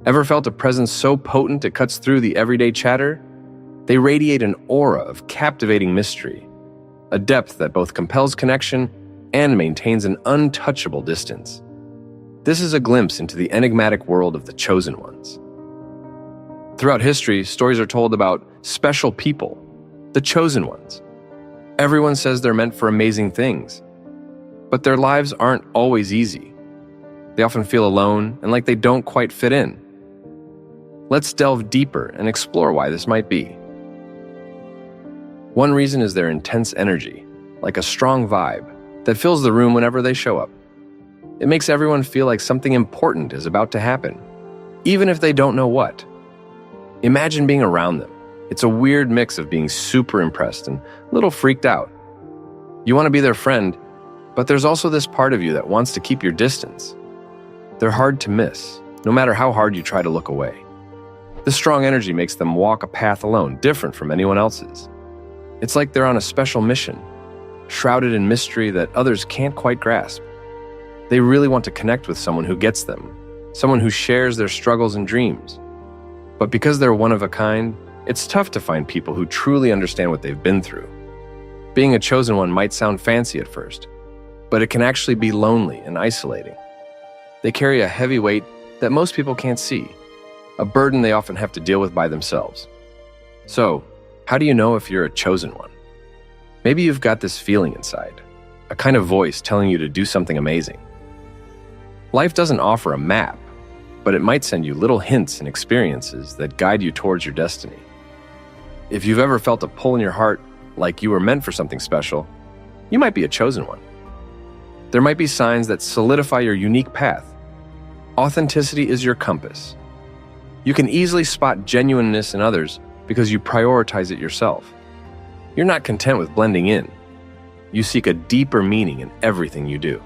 Ever felt a presence so potent it cuts through the everyday chatter? They radiate an aura of captivating mystery, a depth that both compels connection and maintains an untouchable distance. This is a glimpse into the enigmatic world of the chosen ones. Throughout history, stories are told about special people, the chosen ones. Everyone says they're meant for amazing things, but their lives aren't always easy. They often feel alone and like they don't quite fit in. Let's delve deeper and explore why this might be. One reason is their intense energy, like a strong vibe that fills the room whenever they show up. It makes everyone feel like something important is about to happen, even if they don't know what. Imagine being around them. It's a weird mix of being super impressed and a little freaked out. You want to be their friend, but there's also this part of you that wants to keep your distance. They're hard to miss, no matter how hard you try to look away. This strong energy makes them walk a path alone, different from anyone else's. It's like they're on a special mission, shrouded in mystery that others can't quite grasp. They really want to connect with someone who gets them, someone who shares their struggles and dreams. But because they're one of a kind, it's tough to find people who truly understand what they've been through. Being a chosen one might sound fancy at first, but it can actually be lonely and isolating. They carry a heavy weight that most people can't see, a burden they often have to deal with by themselves. So, how do you know if you're a chosen one? Maybe you've got this feeling inside, a kind of voice telling you to do something amazing. Life doesn't offer a map, but it might send you little hints and experiences that guide you towards your destiny. If you've ever felt a pull in your heart like you were meant for something special, you might be a chosen one. There might be signs that solidify your unique path. Authenticity is your compass. You can easily spot genuineness in others because you prioritize it yourself. You're not content with blending in. You seek a deeper meaning in everything you do.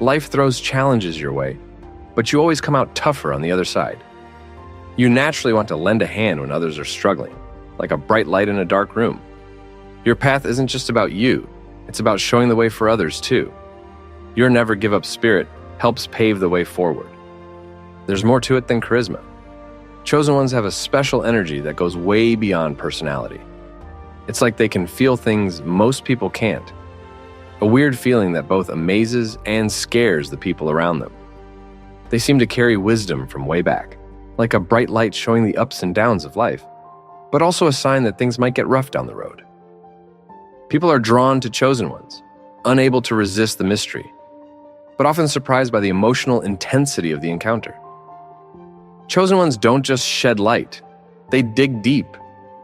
Life throws challenges your way, but you always come out tougher on the other side. You naturally want to lend a hand when others are struggling, like a bright light in a dark room. Your path isn't just about you, it's about showing the way for others too. Your never give up spirit helps pave the way forward. There's more to it than charisma. Chosen ones have a special energy that goes way beyond personality. It's like they can feel things most people can't. A weird feeling that both amazes and scares the people around them. They seem to carry wisdom from way back, like a bright light showing the ups and downs of life, but also a sign that things might get rough down the road. People are drawn to chosen ones, unable to resist the mystery, but often surprised by the emotional intensity of the encounter. Chosen ones don't just shed light, they dig deep,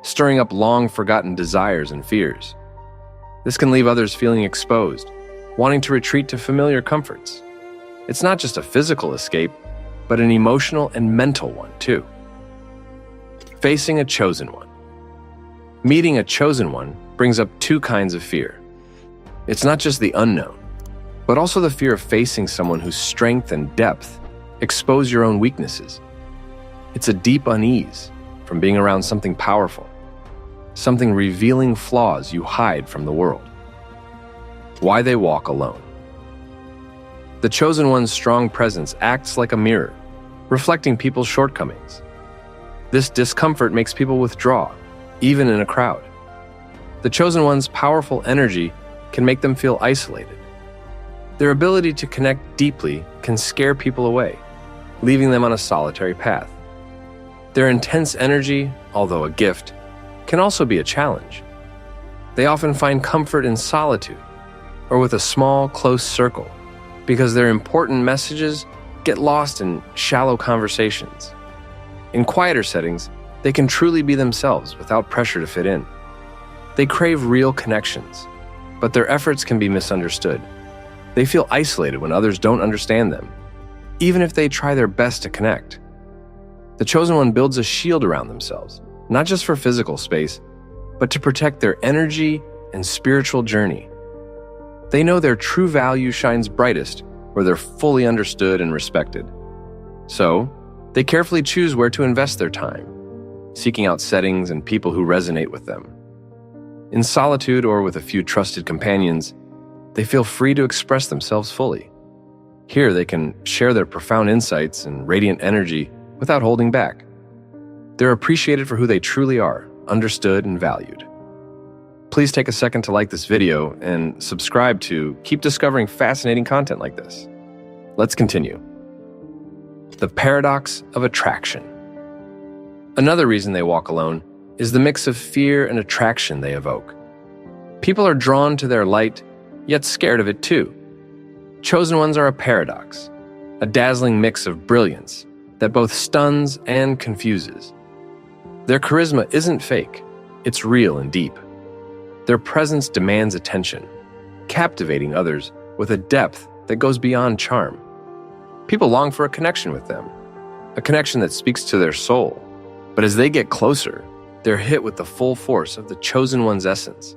stirring up long-forgotten desires and fears. This can leave others feeling exposed, wanting to retreat to familiar comforts. It's not just a physical escape, but an emotional and mental one too. Facing a chosen one. Meeting a chosen one brings up two kinds of fear. It's not just the unknown, but also the fear of facing someone whose strength and depth expose your own weaknesses. It's a deep unease from being around something powerful, something revealing flaws you hide from the world. Why they walk alone. The chosen one's strong presence acts like a mirror, reflecting people's shortcomings. This discomfort makes people withdraw, even in a crowd. The chosen one's powerful energy can make them feel isolated. Their ability to connect deeply can scare people away, leaving them on a solitary path. Their intense energy, although a gift, can also be a challenge. They often find comfort in solitude or with a small, close circle because their important messages get lost in shallow conversations. In quieter settings, they can truly be themselves without pressure to fit in. They crave real connections, but their efforts can be misunderstood. They feel isolated when others don't understand them, even if they try their best to connect. The chosen one builds a shield around themselves, not just for physical space, but to protect their energy and spiritual journey. They know their true value shines brightest where they're fully understood and respected. So, they carefully choose where to invest their time, seeking out settings and people who resonate with them. In solitude or with a few trusted companions, they feel free to express themselves fully. Here, they can share their profound insights and radiant energy without holding back. They're appreciated for who they truly are, understood and valued. Please take a second to like this video and subscribe to keep discovering fascinating content like this. Let's continue. The paradox of attraction. Another reason they walk alone is the mix of fear and attraction they evoke. People are drawn to their light, yet scared of it too. Chosen ones are a paradox, a dazzling mix of brilliance that both stuns and confuses. Their charisma isn't fake, it's real and deep. Their presence demands attention, captivating others with a depth that goes beyond charm. People long for a connection with them, a connection that speaks to their soul. But as they get closer, they're hit with the full force of the chosen one's essence,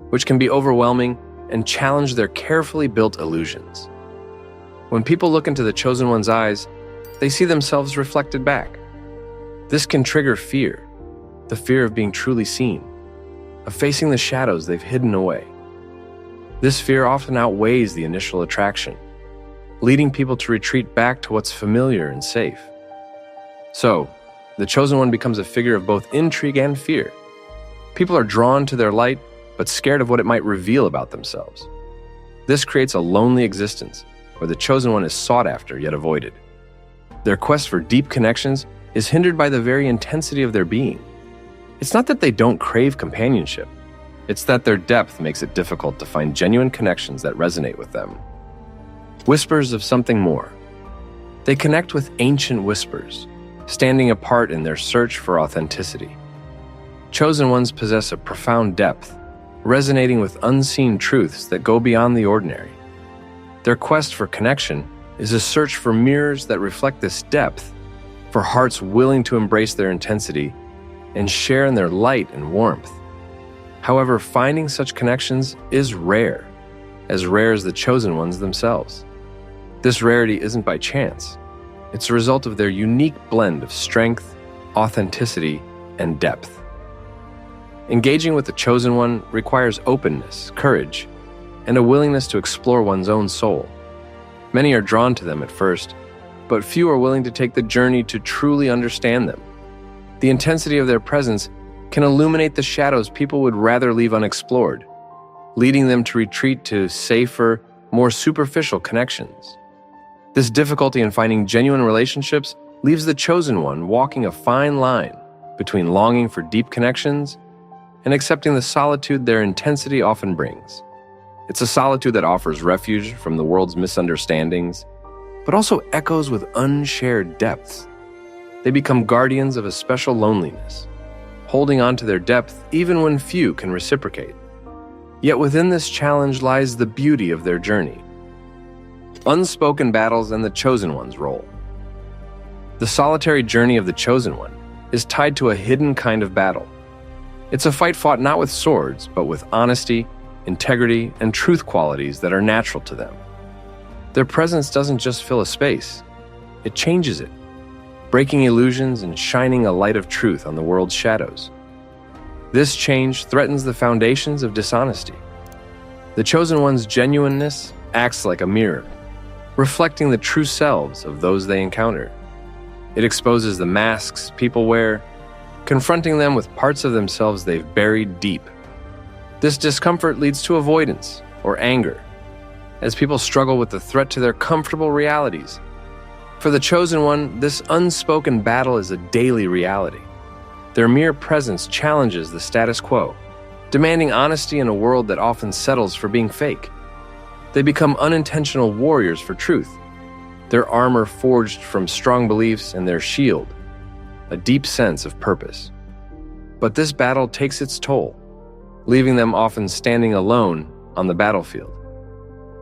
which can be overwhelming and challenge their carefully built illusions. When people look into the chosen one's eyes, they see themselves reflected back. This can trigger fear, the fear of being truly seen, of facing the shadows they've hidden away. This fear often outweighs the initial attraction, leading people to retreat back to what's familiar and safe. So, the chosen one becomes a figure of both intrigue and fear. People are drawn to their light, but scared of what it might reveal about themselves. This creates a lonely existence where the chosen one is sought after yet avoided. Their quest for deep connections is hindered by the very intensity of their being. It's not that they don't crave companionship, it's that their depth makes it difficult to find genuine connections that resonate with them. Whispers of something more. They connect with ancient whispers, standing apart in their search for authenticity. Chosen ones possess a profound depth, resonating with unseen truths that go beyond the ordinary. Their quest for connection is a search for mirrors that reflect this depth, for hearts willing to embrace their intensity and share in their light and warmth. However, finding such connections is rare as the chosen ones themselves. This rarity isn't by chance. It's a result of their unique blend of strength, authenticity, and depth. Engaging with the chosen one requires openness, courage, and a willingness to explore one's own soul. Many are drawn to them at first, but few are willing to take the journey to truly understand them. The intensity of their presence can illuminate the shadows people would rather leave unexplored, leading them to retreat to safer, more superficial connections. This difficulty in finding genuine relationships leaves the chosen one walking a fine line between longing for deep connections and accepting the solitude their intensity often brings. It's a solitude that offers refuge from the world's misunderstandings, but also echoes with unshared depths. They become guardians of a special loneliness, holding on to their depth even when few can reciprocate. Yet within this challenge lies the beauty of their journey. Unspoken battles and the chosen one's role. The solitary journey of the chosen one is tied to a hidden kind of battle. It's a fight fought not with swords, but with honesty, integrity, and truth qualities that are natural to them. Their presence doesn't just fill a space, it changes it, breaking illusions and shining a light of truth on the world's shadows. This change threatens the foundations of dishonesty. The chosen one's genuineness acts like a mirror, reflecting the true selves of those they encounter. It exposes the masks people wear, confronting them with parts of themselves they've buried deep. This discomfort leads to avoidance or anger, as people struggle with the threat to their comfortable realities. For the chosen one, this unspoken battle is a daily reality. Their mere presence challenges the status quo, demanding honesty in a world that often settles for being fake. They become unintentional warriors for truth, their armor forged from strong beliefs and their shield, a deep sense of purpose. But this battle takes its toll, leaving them often standing alone on the battlefield,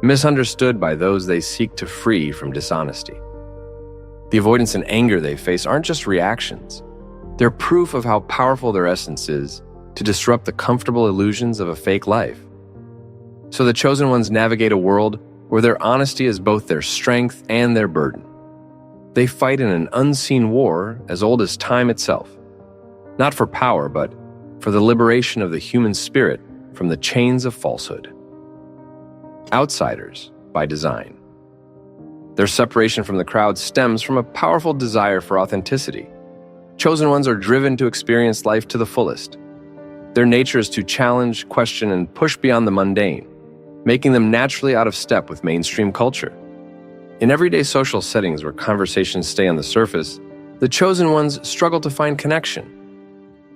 misunderstood by those they seek to free from dishonesty. The avoidance and anger they face aren't just reactions. They're proof of how powerful their essence is to disrupt the comfortable illusions of a fake life. So the chosen ones navigate a world where their honesty is both their strength and their burden. They fight in an unseen war as old as time itself, not for power, but for the liberation of the human spirit from the chains of falsehood. Outsiders by design. Their separation from the crowd stems from a powerful desire for authenticity. Chosen ones are driven to experience life to the fullest. Their nature is to challenge, question, and push beyond the mundane, making them naturally out of step with mainstream culture. In everyday social settings where conversations stay on the surface, the chosen ones struggle to find connection.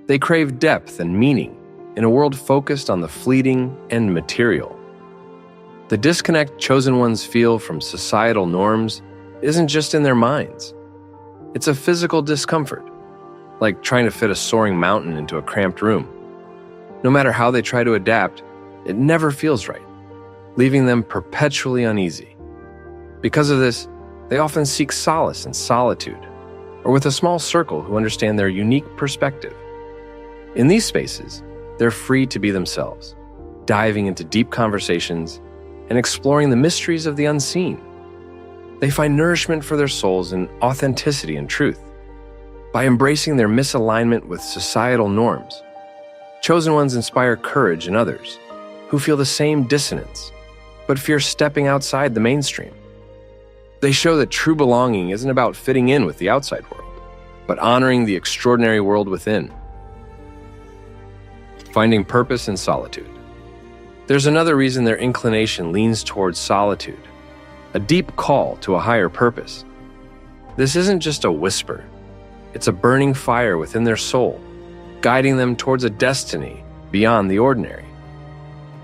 They crave depth and meaning in a world focused on the fleeting and material. The disconnect chosen ones feel from societal norms isn't just in their minds. It's a physical discomfort, like trying to fit a soaring mountain into a cramped room. No matter how they try to adapt, it never feels right, leaving them perpetually uneasy. Because of this, they often seek solace in solitude, or with a small circle who understand their unique perspective. In these spaces, they're free to be themselves, diving into deep conversations and exploring the mysteries of the unseen. They find nourishment for their souls in authenticity and truth. By embracing their misalignment with societal norms, chosen ones inspire courage in others who feel the same dissonance, but fear stepping outside the mainstream. They show that true belonging isn't about fitting in with the outside world, but honoring the extraordinary world within. Finding purpose in solitude. There's another reason their inclination leans towards solitude, a deep call to a higher purpose. This isn't just a whisper. It's a burning fire within their soul, guiding them towards a destiny beyond the ordinary.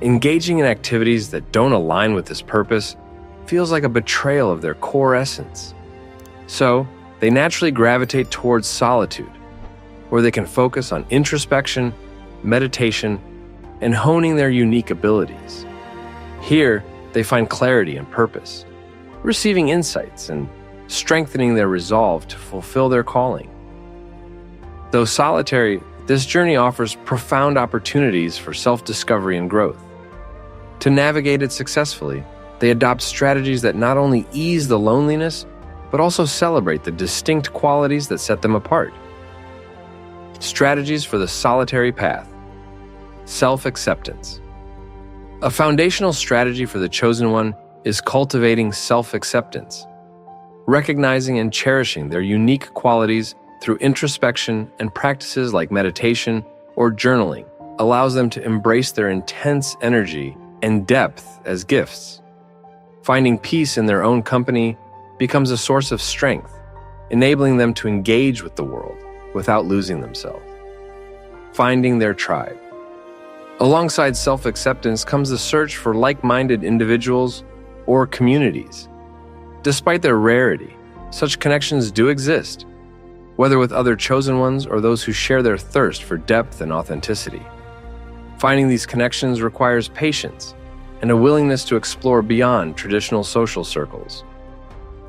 Engaging in activities that don't align with this purpose feels like a betrayal of their core essence. So, they naturally gravitate towards solitude, where they can focus on introspection, meditation, and honing their unique abilities. Here, they find clarity and purpose, receiving insights and strengthening their resolve to fulfill their calling. Though solitary, this journey offers profound opportunities for self-discovery and growth. To navigate it successfully, they adopt strategies that not only ease the loneliness, but also celebrate the distinct qualities that set them apart. Strategies for the solitary path. Self-acceptance. A foundational strategy for the chosen one is cultivating self-acceptance, recognizing and cherishing their unique qualities through introspection and practices like meditation or journaling allows them to embrace their intense energy and depth as gifts. Finding peace in their own company becomes a source of strength, enabling them to engage with the world without losing themselves. Finding their tribe. Alongside self-acceptance comes the search for like-minded individuals or communities. Despite their rarity, such connections do exist, whether with other chosen ones or those who share their thirst for depth and authenticity. Finding these connections requires patience and a willingness to explore beyond traditional social circles.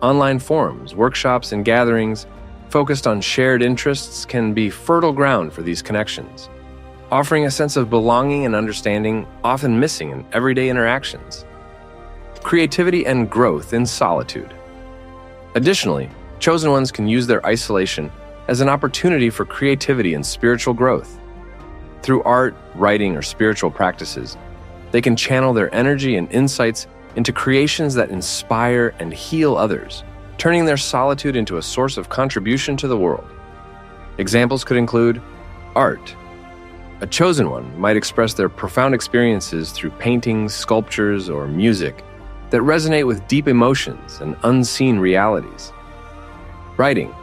Online forums, workshops, and gatherings focused on shared interests can be fertile ground for these connections, offering a sense of belonging and understanding often missing in everyday interactions. Creativity and growth in solitude. Additionally, chosen ones can use their isolation as an opportunity for creativity and spiritual growth. Through art, writing, or spiritual practices, they can channel their energy and insights into creations that inspire and heal others, turning their solitude into a source of contribution to the world. Examples could include art. A chosen one might express their profound experiences through paintings, sculptures, or music that resonate with deep emotions and unseen realities. Writing.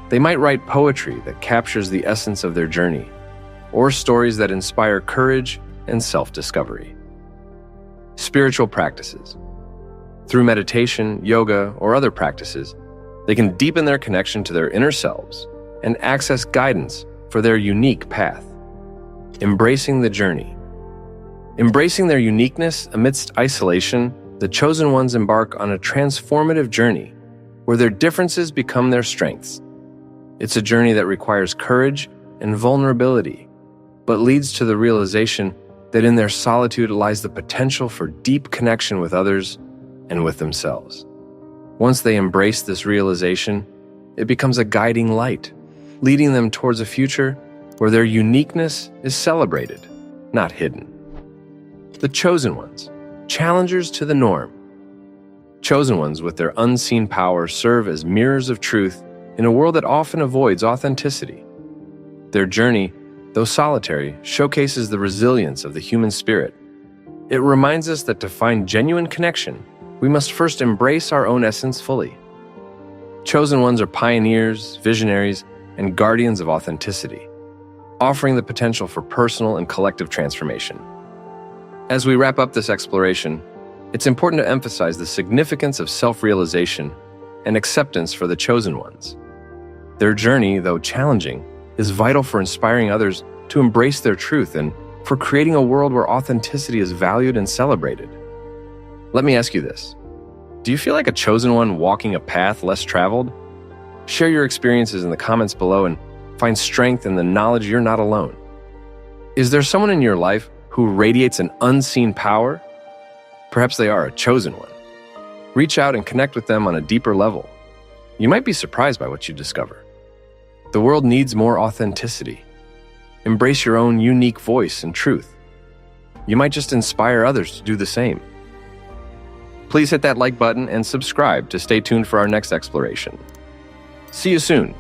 They might write poetry that captures the essence of their journey, or stories that inspire courage and self-discovery. Spiritual practices. Through meditation, yoga, or other practices, they can deepen their connection to their inner selves and access guidance for their unique path. Embracing the journey. Embracing their uniqueness amidst isolation, the chosen ones embark on a transformative journey where their differences become their strengths. It's a journey that requires courage and vulnerability, but leads to the realization that in their solitude lies the potential for deep connection with others and with themselves. Once they embrace this realization, it becomes a guiding light, leading them towards a future where their uniqueness is celebrated, not hidden. The chosen ones, challengers to the norm. Chosen ones with their unseen power serve as mirrors of truth in a world that often avoids authenticity. Their journey, though solitary, showcases the resilience of the human spirit. It reminds us that to find genuine connection, we must first embrace our own essence fully. Chosen ones are pioneers, visionaries, and guardians of authenticity, offering the potential for personal and collective transformation. As we wrap up this exploration, it's important to emphasize the significance of self-realization and acceptance for the chosen ones. Their journey, though challenging, is vital for inspiring others to embrace their truth and for creating a world where authenticity is valued and celebrated. Let me ask you this. Do you feel like a chosen one walking a path less traveled? Share your experiences in the comments below and find strength in the knowledge you're not alone. Is there someone in your life who radiates an unseen power? Perhaps they are a chosen one. Reach out and connect with them on a deeper level. You might be surprised by what you discover. The world needs more authenticity. Embrace your own unique voice and truth. You might just inspire others to do the same. Please hit that like button and subscribe to stay tuned for our next exploration. See you soon.